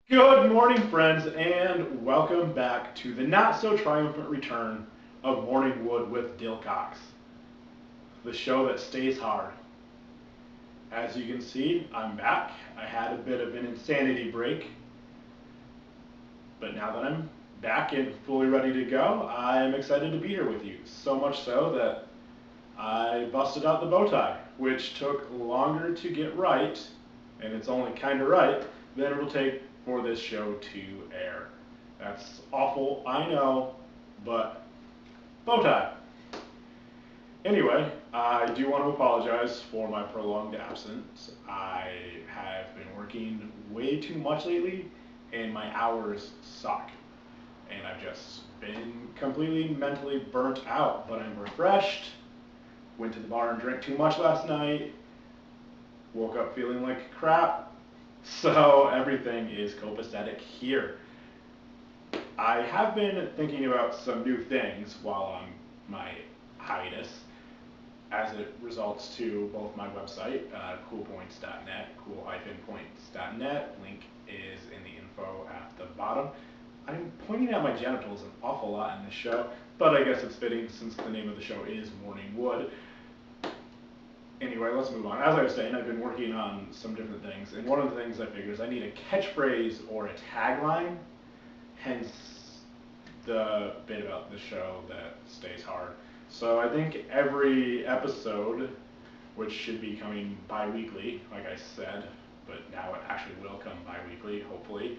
Good morning, friends, and welcome back to the not-so-triumphant return of Morning Wood with Dilcox, the show that stays hard. As you can see, I'm back. I had a bit of an insanity break, but now that I'm back and fully ready to go, I'm excited to be here with you. So much so that I busted out the bow tie, which took longer to get right, and it's only kind of right, than it will take for this show to air. That's awful, I know, but bow tie. Anyway, I do want to apologize for my prolonged absence. I have been working way too much lately, and my hours suck. And I've just been completely mentally burnt out, but I'm refreshed. Went to the bar and drank too much last night. Woke up feeling like crap. So everything is copacetic here. I have been thinking about some new things while on my hiatus as it results to both my website, coolpoints.net, cool-points.net. Link is in the info at the bottom. I'm pointing at my genitals an awful lot in this show, but I guess it's fitting since the name of the show is Morning Wood. Anyway, let's move on. As I was saying, I've been working on some different things, and one of the things I figured is I need a catchphrase or a tagline, hence the bit about the show that stays hard. So I think every episode, which should be coming bi-weekly, like I said, but now it actually will come bi-weekly, hopefully,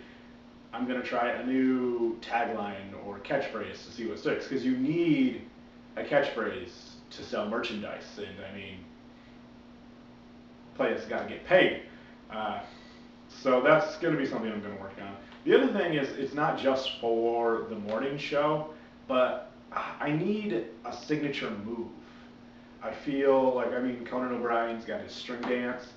I'm going to try a new tagline or catchphrase to see what sticks, because you need a catchphrase to sell merchandise, and I mean, players got to get paid. Uh, so that's going to be something I'm going to work on. The other thing is, it's not just for the morning show, but I need a signature move. I feel like, I mean, Conan O'Brien's got his string dance.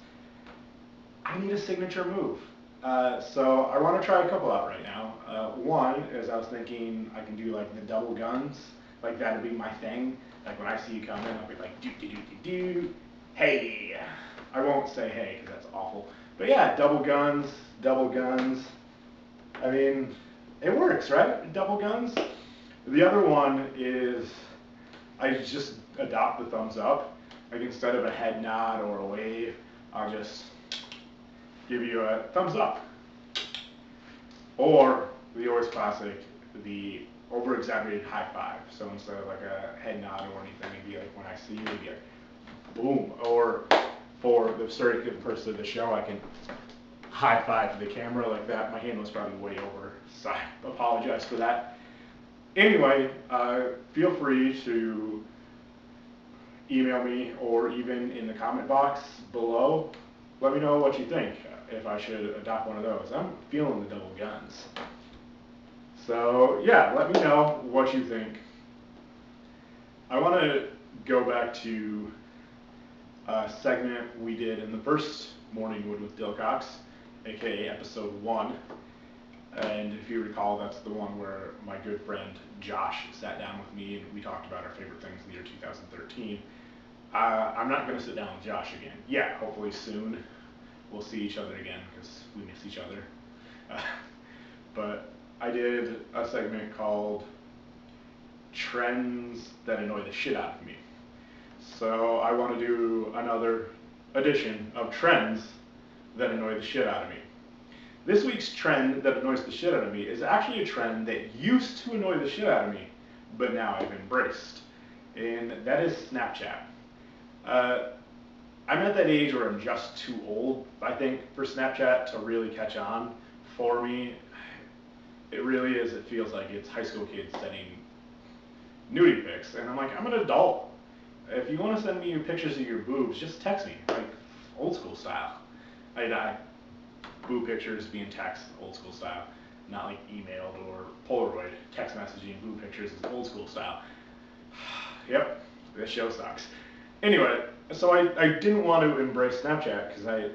I need a signature move. So I want to try a couple out right now. One is I was thinking I can do like the double guns, like that'd be my thing. Like when I see you coming, I'll be like do do do do do, hey. I won't say hey because that's awful. But yeah, double guns, double guns. I mean, it works, right? Double guns. The other one is I just adopt the thumbs up. Like instead of a head nod or a wave, I'll just give you a thumbs up. Or the always classic, the over exaggerated high five. So instead of like a head nod or anything, it'd be like when I see you, it'd be like boom. Or for the circuit person of the show, I can high five to the camera like that. My hand was probably way over, so I apologize for that. Anyway, feel free to email me or even in the comment box below. Let me know what you think, if I should adopt one of those. I'm feeling the double guns. So yeah, let me know what you think. I want to go back to a segment we did in the first Morning Wood with Dilcox, aka episode 1. And if you recall, that's the one where my good friend Josh sat down with me and we talked about our favorite things in the year 2013. I'm not going to sit down with Josh again. Yeah, hopefully soon we'll see each other again because we miss each other. Uh, but I did a segment called Trends That Annoy the Shit Out of Me. So I want to do another edition of Trends That Annoy the Shit Out of Me. This week's trend that annoys the shit out of me is actually a trend that used to annoy the shit out of me, but now I've embraced. And that is Snapchat. I'm at that age where I'm just too old, I think, for Snapchat to really catch on for me. It really is, it feels like it's high school kids sending nudie pics. And I'm like, I'm an adult. If you want to send me your pictures of your boobs, just text me, like old school style. I boob pictures being text, old school style, not like emailed or Polaroid. Text messaging boob pictures is old school style. Yep, this show sucks. Anyway, so I didn't want to embrace Snapchat because I'm like,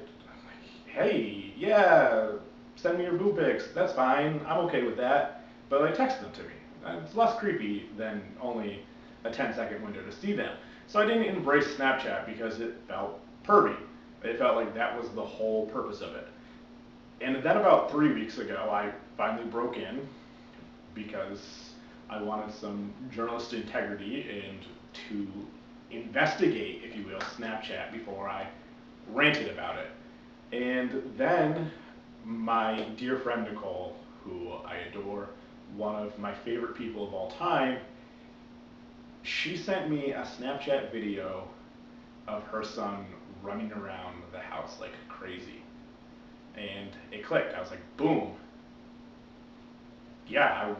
hey, yeah, send me your boob pics. That's fine. I'm okay with that. But like, text them to me. It's less creepy than only a 10-second window to see them. So I didn't embrace Snapchat because it felt pervy. It felt like that was the whole purpose of it. And then about 3 weeks ago, I finally broke in because I wanted some journalistic integrity and to investigate, if you will, Snapchat before I ranted about it. And then my dear friend Nicole, who I adore, one of my favorite people of all time, she sent me a Snapchat video of her son running around the house like crazy. And it clicked. I was like, boom. Yeah, I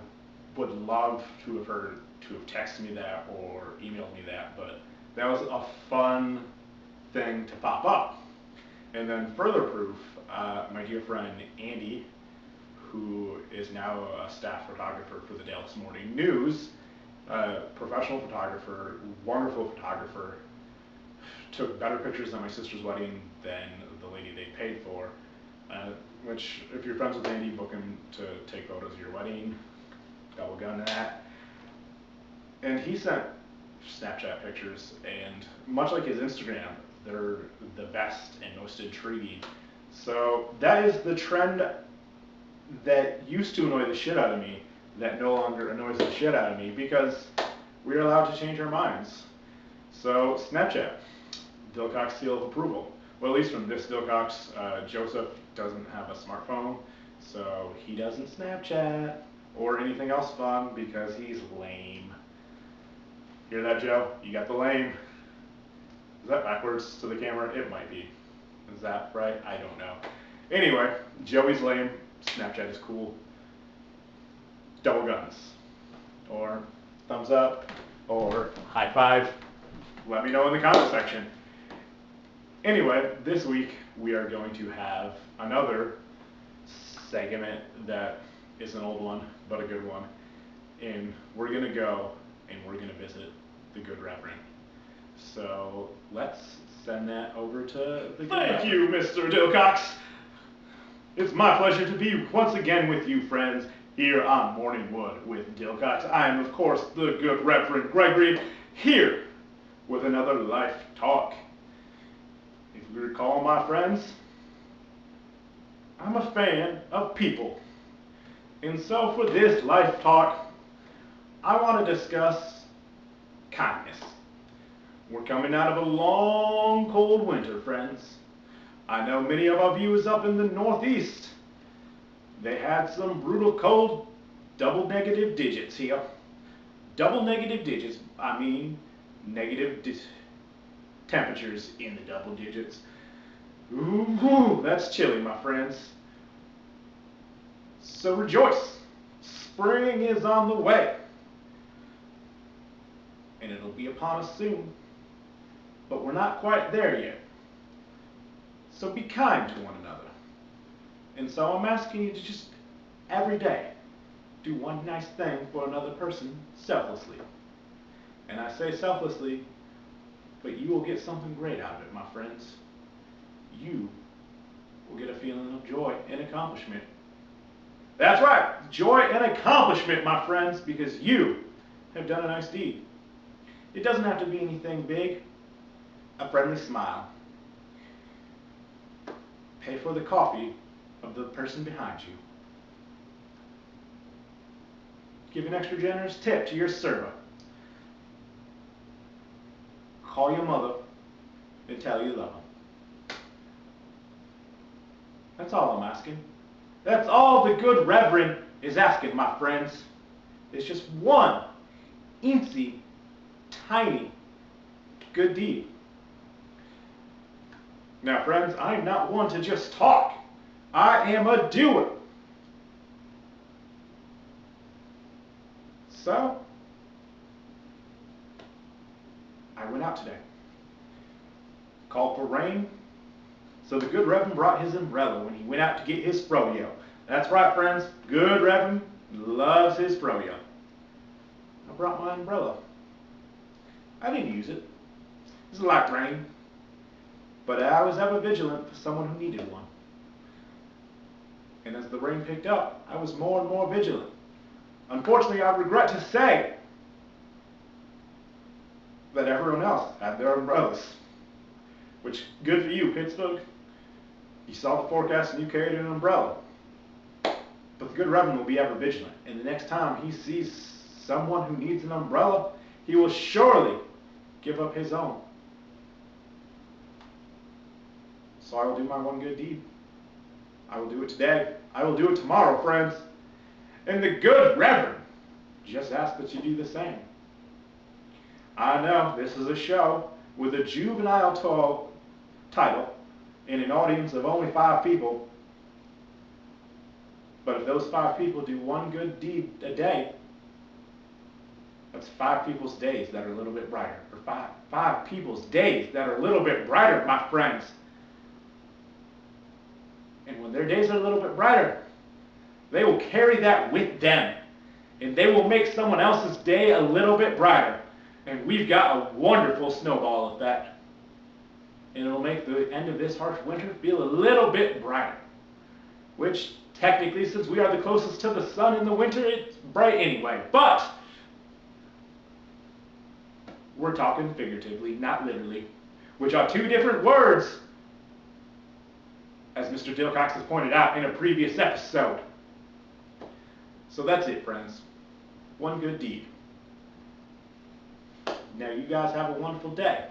would love to have heard, to have texted me that or emailed me that, but that was a fun thing to pop up. And then further proof, my dear friend Andy, who is now a staff photographer for the Dallas Morning News, professional photographer, wonderful photographer, took better pictures at my sister's wedding than the lady they paid for. Which, if you're friends with Andy, book him to take photos of your wedding. Double gun that. And he sent Snapchat pictures, and much like his Instagram, they're the best and most intriguing. So that is the trend that used to annoy the shit out of me, that no longer annoys the shit out of me, because we're allowed to change our minds. So Snapchat, Dilcox seal of approval. Well, at least from this Dilcox, Joseph doesn't have a smartphone, so he doesn't Snapchat or anything else fun because he's lame. Hear that, Joe? You got the lame. Is that backwards to the camera? It might be. Is that right? I don't know. Anyway, Joey's lame. Snapchat is cool. Double guns. Or thumbs up. Or high five. Let me know in the comment section. Anyway, this week we are going to have another segment that is an old one, but a good one. And we're going to go and we're going to visit the Good Reverend. So let's send that over to the Good Reverend. Thank you, Mr. Dilcox. It's my pleasure to be once again with you, friends, here on Morning Wood with Dilcox. I am, of course, the Good Reverend Gregory, here with another Life Talk. If you recall, my friends, I'm a fan of people. And so for this Life Talk, I want to discuss kindness. We're coming out of a long, cold winter, friends. I know many of our viewers up in the Northeast, they had some brutal cold, double negative digits here. Double negative digits, I mean negative temperatures in the double digits. Ooh, that's chilly, my friends. So rejoice. Spring is on the way. And it'll be upon us soon. But we're not quite there yet. So be kind to one another. And so I'm asking you to just, every day, do one nice thing for another person selflessly. And I say selflessly, but you will get something great out of it, my friends. You will get a feeling of joy and accomplishment. That's right, joy and accomplishment, my friends, because you have done a nice deed. It doesn't have to be anything big. A friendly smile. Pay for the coffee of the person behind you. Give an extra generous tip to your server. Call your mother and tell you love them. That's all I'm asking. That's all the Good Reverend is asking, my friends. It's just one eensy, tiny, good deed. Now, friends, I'm not one to just talk. I am a doer. So, I went out today. Called for rain. So the Good Reverend brought his umbrella when he went out to get his froyo. That's right, friends. Good Reverend loves his froyo. I brought my umbrella. I didn't use it. It was a light rain. But I was ever vigilant for someone who needed one. And as the rain picked up, I was more and more vigilant. Unfortunately, I regret to say that everyone else had their umbrellas. Which, good for you, Pittsburgh. You saw the forecast and you carried an umbrella. But the good Reverend will be ever vigilant, and the next time he sees someone who needs an umbrella, he will surely give up his own. So I will do my one good deed. I will do it today. I will do it tomorrow, friends. And the good Reverend just asks that you do the same. I know this is a show with a juvenile title and an audience of only 5 people. But if those 5 people do one good deed a day, that's 5 people's days that are a little bit brighter. Or five people's days that are a little bit brighter, my friends. And when their days are a little bit brighter, they will carry that with them. And they will make someone else's day a little bit brighter. And we've got a wonderful snowball effect. And it'll make the end of this harsh winter feel a little bit brighter. Which, technically, since we are the closest to the sun in the winter, it's bright anyway. But we're talking figuratively, not literally. Which are 2 different words, as Mr. Dilcox has pointed out in a previous episode. So that's it, friends. One good deed. Now you guys have a wonderful day,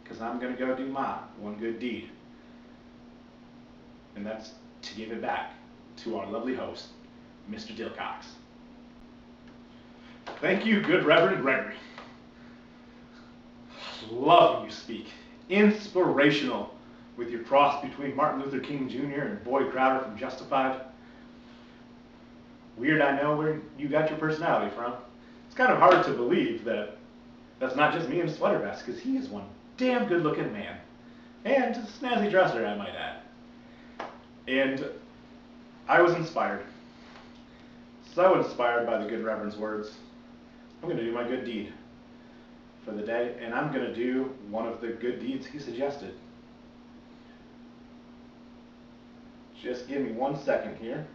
because I'm going to go do my one good deed. And that's to give it back to our lovely host, Mr. Dilcox. Thank you, good Reverend Gregory. Love when you speak. Inspirational with your cross between Martin Luther King Jr. and Boyd Crowder from Justified. Weird, I know where you got your personality from. It's kind of hard to believe that that's not just me in a sweater vest, because he is one damn good looking man. And a snazzy dresser, I might add. And I was inspired. So inspired by the good Reverend's words. I'm going to do my good deed for the day, and I'm going to do one of the good deeds he suggested. Just give me 1 second here.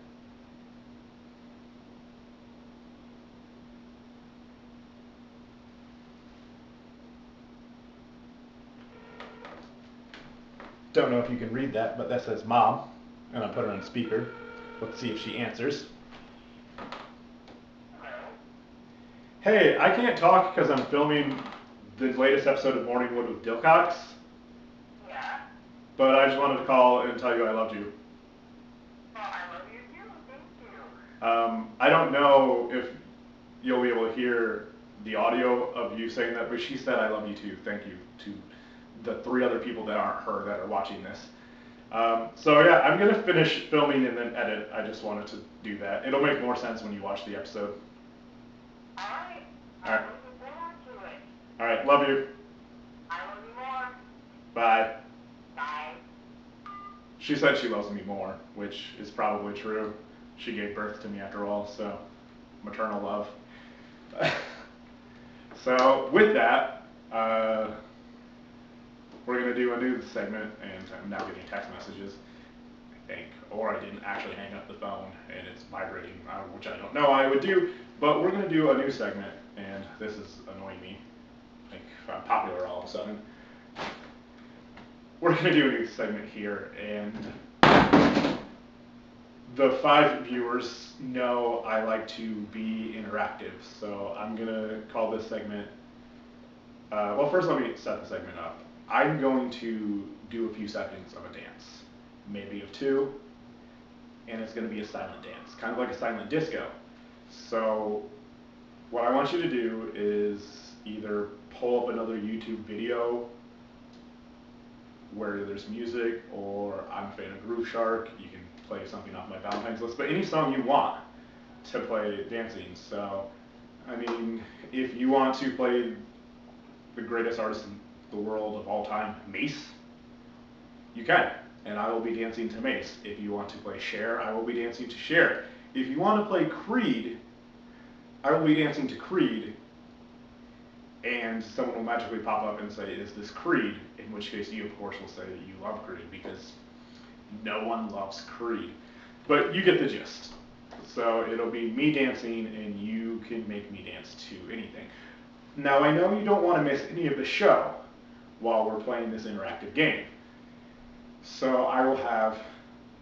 Don't know if you can read that, but that says Mom, and I put her on speaker. Let's see if she answers. Hey, I can't talk because I'm filming the latest episode of Morning Wood with Dilcox. Yeah. But I just wanted to call and tell you I loved you. Well, I love you too. Thank you. I don't know if you'll be able to hear the audio of you saying that, but she said I love you too. Thank you to the 3 other people that aren't her that are watching this. So yeah, I'm going to finish filming and then edit. I just wanted to do that. It'll make more sense when you watch the episode. Alright. Alright. I'm looking forward to it. Alright, love you. I love you more. Bye. Bye. She said she loves me more, which is probably true. She gave birth to me after all, so maternal love. So with that, we're going to do a news segment, and I'm now getting text messages, I think, or I didn't actually hang up the phone, and it's vibrating, which I don't know I would do, but we're going to do a news segment, and this is annoying me. I think I'm popular all of a sudden. We're going to do a news segment here, and the 5 viewers know I like to be interactive, so I'm going to call this segment, well, first let me set the segment up. I'm going to do a few seconds of a dance, maybe of 2, and it's going to be a silent dance, kind of like a silent disco. So what I want you to do is either pull up another YouTube video where there's music, or I'm a fan of Groove Shark, you can play something off my Valentine's list, but any song you want to play dancing. So, I mean, if you want to play the greatest artist in the world of all time, Mace, you can, and I will be dancing to Mace. If you want to play Cher, I will be dancing to Cher. If you want to play Creed, I will be dancing to Creed, and someone will magically pop up and say, is this Creed? In which case you, of course, will say that you love Creed, because no one loves Creed. But you get the gist. So it'll be me dancing, and you can make me dance to anything. Now, I know you don't want to miss any of the show while we're playing this interactive game. So I will have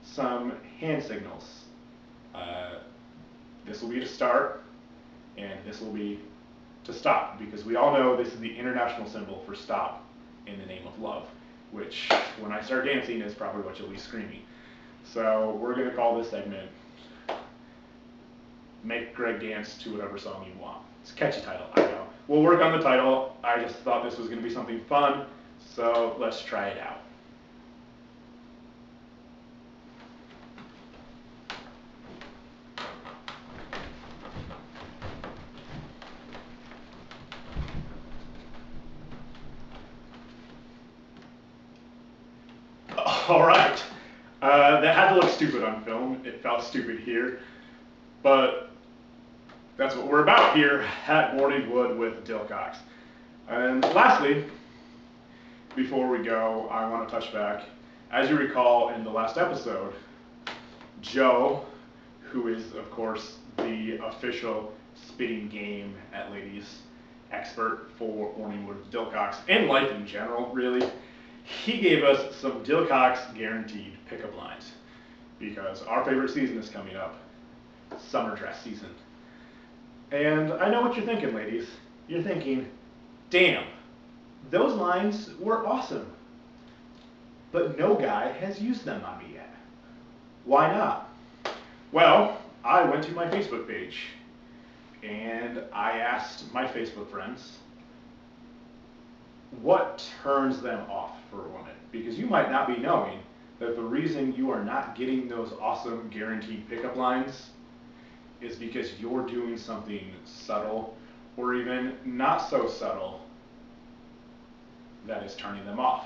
some hand signals. This will be to start, and this will be to stop, because we all know this is the international symbol for stop in the name of love, which when I start dancing is probably what you'll be screaming. So we're going to call this segment Make Greg Dance to Whatever Song You Want. It's a catchy title, I know. We'll work on the title. I just thought this was going to be something fun, so let's try it out. All right. That had to look stupid on film. It felt stupid here. But that's what we're about here at Morning Wood with Dilcox. And lastly, before we go, I want to touch back. As you recall in the last episode, Joe, who is, of course, the official spitting game at ladies expert for Morning Wood with Dilcox, and life in general, really, he gave us some Dilcox guaranteed pickup lines, because our favorite season is coming up, summer dress season. And I know what you're thinking, ladies. You're thinking, damn, those lines were awesome, but no guy has used them on me yet. Why not? Well, I went to my Facebook page and I asked my Facebook friends what turns them off for a woman, because you might not be knowing that the reason you are not getting those awesome guaranteed pickup lines is because you're doing something subtle or even not so subtle that is turning them off.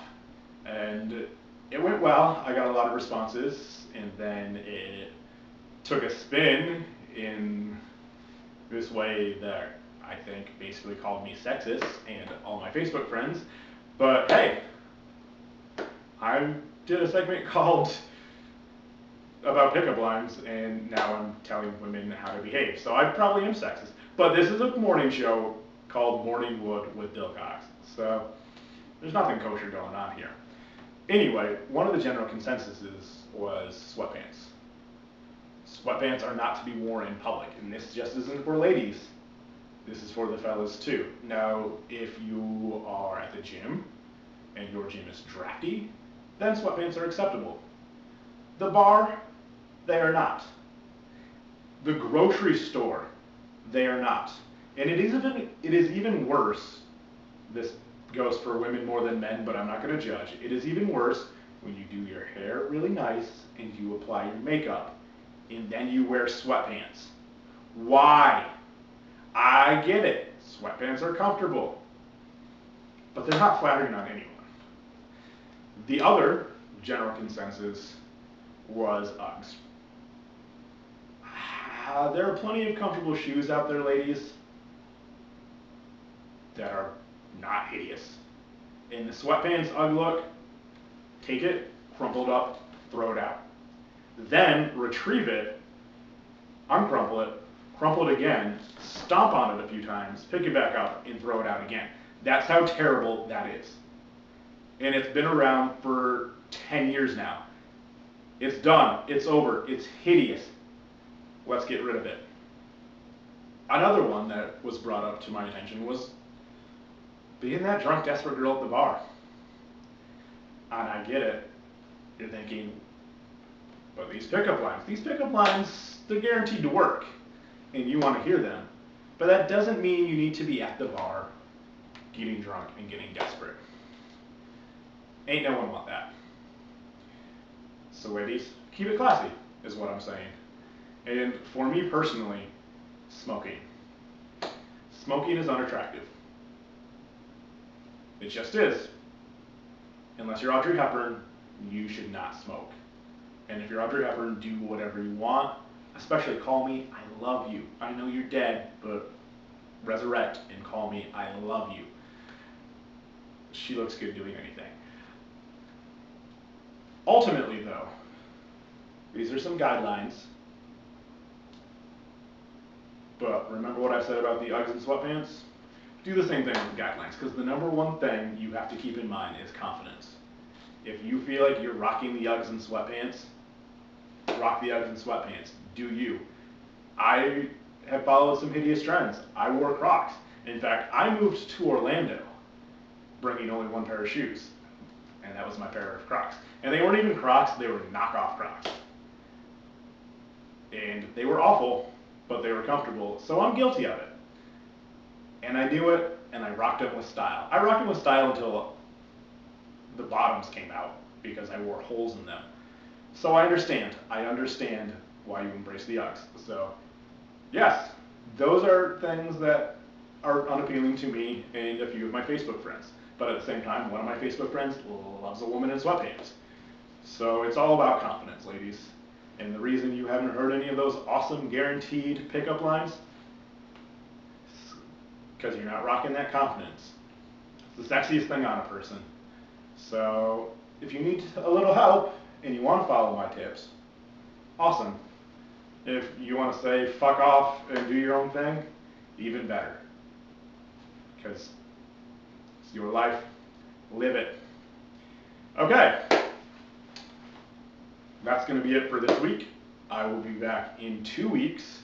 And it went well. I got a lot of responses, and then it took a spin in this way that I think basically called me sexist and all my Facebook friends. But hey, I did a segment called about pickup lines, and now I'm telling women how to behave. So I probably am sexist. But this is a morning show called Morning Wood with Dilcox. So there's nothing kosher going on here. Anyway, one of the general consensuses was sweatpants. Sweatpants are not to be worn in public, and this just isn't for ladies. This is for the fellas too. Now, if you are at the gym and your gym is drafty, then sweatpants are acceptable. The bar, they are not. The grocery store, they are not. And it is even worse. This goes for women more than men, but I'm not going to judge. It is even worse when you do your hair really nice and you apply your makeup and then you wear sweatpants. Why? I get it. Sweatpants are comfortable, but they're not flattering on anyone. The other general consensus was Uggs. There are plenty of comfortable shoes out there, ladies, that are not hideous. In the sweatpants Ugg look, take it, crumple it up, throw it out. Then retrieve it, uncrumple it, crumple it again, stomp on it a few times, pick it back up, and throw it out again. That's how terrible that is. And it's been around for 10 years now. It's done. It's over. It's hideous. Let's get rid of it. Another one that was brought up to my attention was being that drunk, desperate girl at the bar. And I get it. You're thinking, but these pickup lines, they're guaranteed to work, and you want to hear them. But that doesn't mean you need to be at the bar, getting drunk and getting desperate. Ain't no one want that. So ladies, keep it classy, is what I'm saying. And for me personally, smoking. Smoking is unattractive. It just is. Unless you're Audrey Hepburn, you should not smoke. And if you're Audrey Hepburn, do whatever you want. Especially call me, I love you. I know you're dead, but resurrect and call me, I love you. She looks good doing anything. Ultimately though, these are some guidelines. But remember what I said about the Uggs and sweatpants? Do the same thing with the guidelines, because the number one thing you have to keep in mind is confidence. If you feel like you're rocking the Uggs and sweatpants, rock the Uggs and sweatpants. Do you? I have followed some hideous trends. I wore Crocs. In fact, I moved to Orlando bringing only one pair of shoes, and that was my pair of Crocs. And they weren't even Crocs, they were knockoff Crocs. And they were awful, but they were comfortable, so I'm guilty of it. And I knew it, and I rocked them with style. I rocked them with style until the bottoms came out, because I wore holes in them. So I understand why you embrace the Uggs. So, yes, those are things that are unappealing to me and a few of my Facebook friends. But at the same time, one of my Facebook friends loves a woman in sweatpants. So it's all about confidence, ladies. And the reason you haven't heard any of those awesome guaranteed pickup lines is because you're not rocking that confidence. It's the sexiest thing on a person. So if you need a little help and you want to follow my tips, awesome. If you want to say fuck off and do your own thing, even better. Because it's your life, live it. Okay, that's going to be it for this week. I will be back in 2 weeks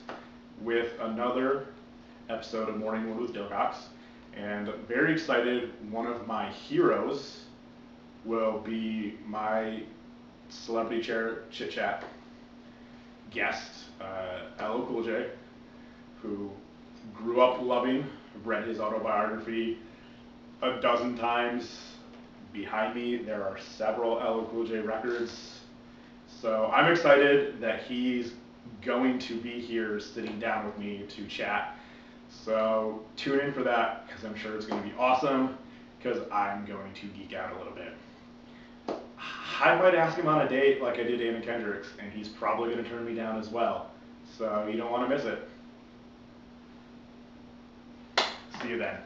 with another episode of Morning Wood with Dilcox. And very excited, one of my heroes will be my celebrity chit chat guest, LL Cool J, who grew up loving, read his autobiography a dozen times. Behind me there are several LL Cool J records. So I'm excited that he's going to be here sitting down with me to chat. So tune in for that, because I'm sure it's going to be awesome, because I'm going to geek out a little bit. I might ask him on a date like I did Anna Kendrick's, and he's probably going to turn me down as well. So you don't want to miss it. See you then.